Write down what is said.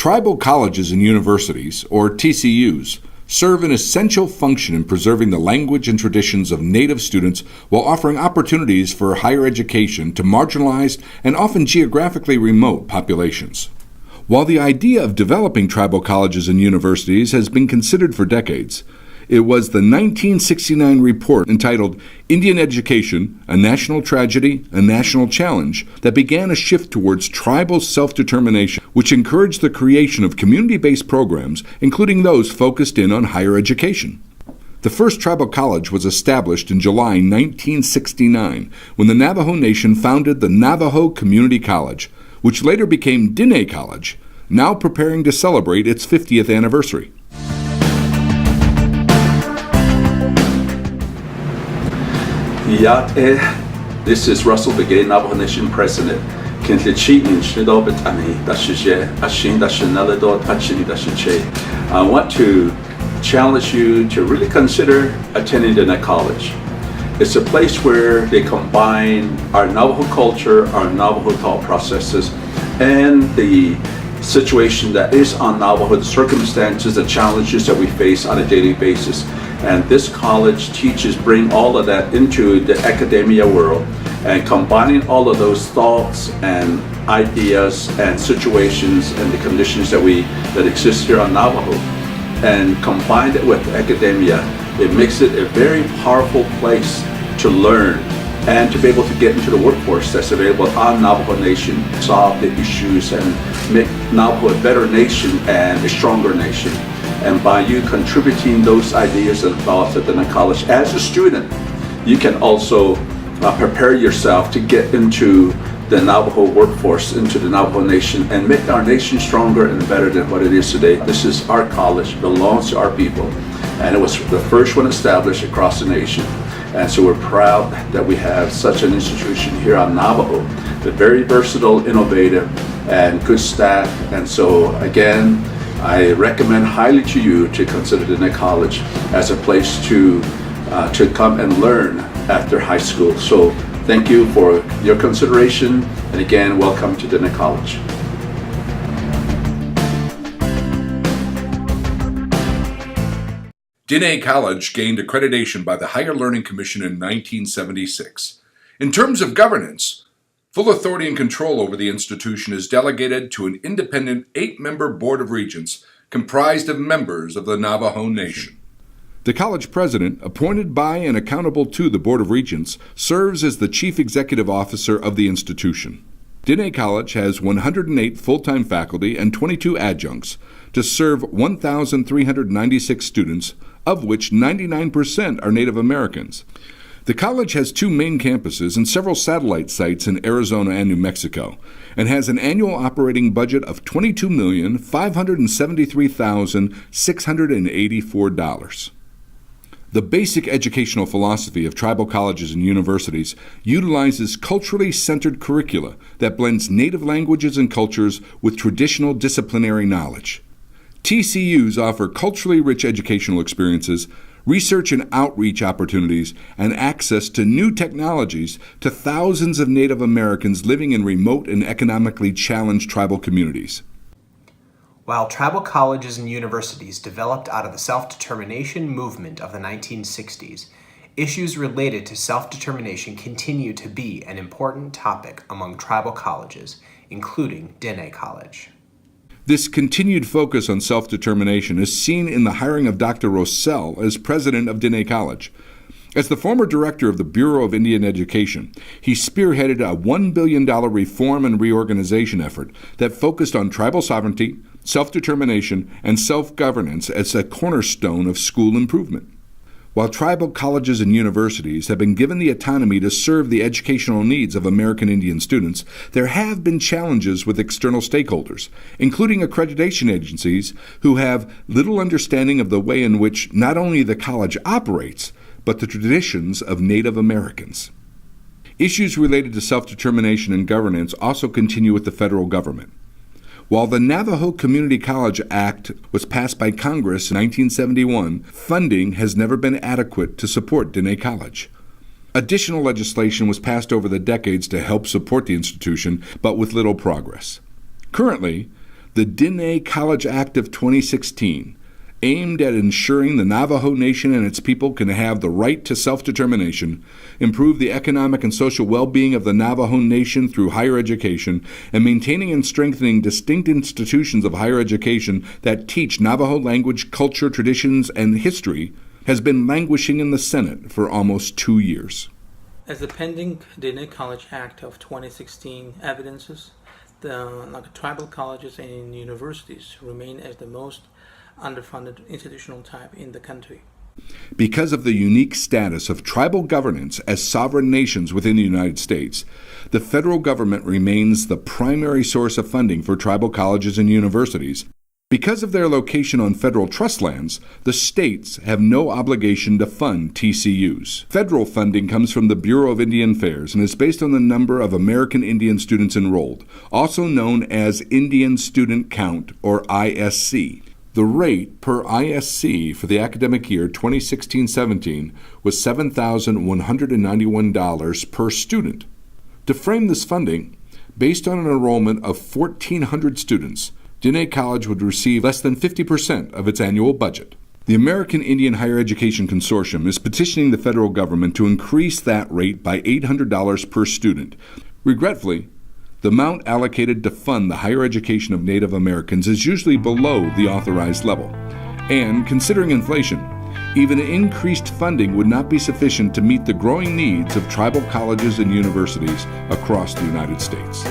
Tribal colleges and universities, or TCUs, serve an essential function in preserving the language and traditions of Native students while offering opportunities for higher education to marginalized and often geographically remote populations. While the idea of developing tribal colleges and universities has been considered for decades, it was the 1969 report entitled Indian Education, A National Tragedy, A National Challenge that began a shift towards tribal self-determination, which encouraged the creation of community-based programs, including those focused in on higher education. The first tribal college was established in July 1969 when the Navajo Nation founded the Navajo Community College, which later became Diné College, now preparing to celebrate its 50th anniversary. This is Russell Begay, Navajo Nation President. I want to challenge you to really consider attending Diné College. It's a place where they combine our Navajo culture, our Navajo thought processes, and the situation that is on Navajo, the circumstances, the challenges that we face on a daily basis. And this college bring all of that into the academia world and combining all of those thoughts and ideas and situations and the conditions that exist here on Navajo and combine it with academia. It makes it a very powerful place to learn and to be able to get into the workforce that's available on Navajo Nation, solve the issues and make Navajo a better nation and a stronger nation. And by you contributing those ideas and thoughts at Diné College as a student, you can also prepare yourself to get into the Navajo workforce, into the Navajo Nation, and make our nation stronger and better than what it is today. This is our college, belongs to our people, and it was the first one established across the nation. And so we're proud that we have such an institution here on Navajo, but very versatile, innovative, and good staff. And so again, I recommend highly to you to consider Diné College as a place to come and learn after high school. So thank you for your consideration, and again, welcome to Diné College. Diné College gained accreditation by the Higher Learning Commission in 1976. In terms of governance, full authority and control over the institution is delegated to an independent 8-member Board of Regents comprised of members of the Navajo Nation. The college president, appointed by and accountable to the Board of Regents, serves as the chief executive officer of the institution. Diné College has 108 full-time faculty and 22 adjuncts to serve 1,396 students, of which 99% are Native Americans. The college has 2 main campuses and several satellite sites in Arizona and New Mexico, and has an annual operating budget of $22,573,684. The basic educational philosophy of tribal colleges and universities utilizes culturally centered curricula that blends native languages and cultures with traditional disciplinary knowledge. TCUs offer culturally rich educational experiences, research and outreach opportunities, and access to new technologies to thousands of Native Americans living in remote and economically challenged tribal communities. While tribal colleges and universities developed out of the self-determination movement of the 1960s, issues related to self-determination continue to be an important topic among tribal colleges, including Diné College. This continued focus on self-determination is seen in the hiring of Dr. Rossell as president of Diné College. As the former director of the Bureau of Indian Education, he spearheaded a $1 billion reform and reorganization effort that focused on tribal sovereignty, self-determination, and self-governance as a cornerstone of school improvement. While tribal colleges and universities have been given the autonomy to serve the educational needs of American Indian students, there have been challenges with external stakeholders, including accreditation agencies who have little understanding of the way in which not only the college operates, but the traditions of Native Americans. Issues related to self-determination and governance also continue with the federal government. While the Navajo Community College Act was passed by Congress in 1971, funding has never been adequate to support Diné College. Additional legislation was passed over the decades to help support the institution, but with little progress. Currently, The Diné College Act of 2016, aimed at ensuring the Navajo Nation and its people can have the right to self-determination, improve the economic and social well-being of the Navajo Nation through higher education, and maintaining and strengthening distinct institutions of higher education that teach Navajo language, culture, traditions, and history, has been languishing in the Senate for almost 2 years. As the pending Diné College Act of 2016 evidences, the tribal colleges and universities remain as the most underfunded institutional type in the country. Because of the unique status of tribal governance as sovereign nations within the United States, the federal government remains the primary source of funding for tribal colleges and universities. Because of their location on federal trust lands, the states have no obligation to fund TCUs. Federal funding comes from the Bureau of Indian Affairs and is based on the number of American Indian students enrolled, also known as Indian Student Count, or ISC. The rate per ISC for the academic year 2016-17 was $7,191 per student. To frame this funding, based on an enrollment of 1,400 students, Diné College would receive less than 50% of its annual budget. The American Indian Higher Education Consortium is petitioning the federal government to increase that rate by $800 per student. Regretfully, the amount allocated to fund the higher education of Native Americans is usually below the authorized level. And, considering inflation, even increased funding would not be sufficient to meet the growing needs of tribal colleges and universities across the United States.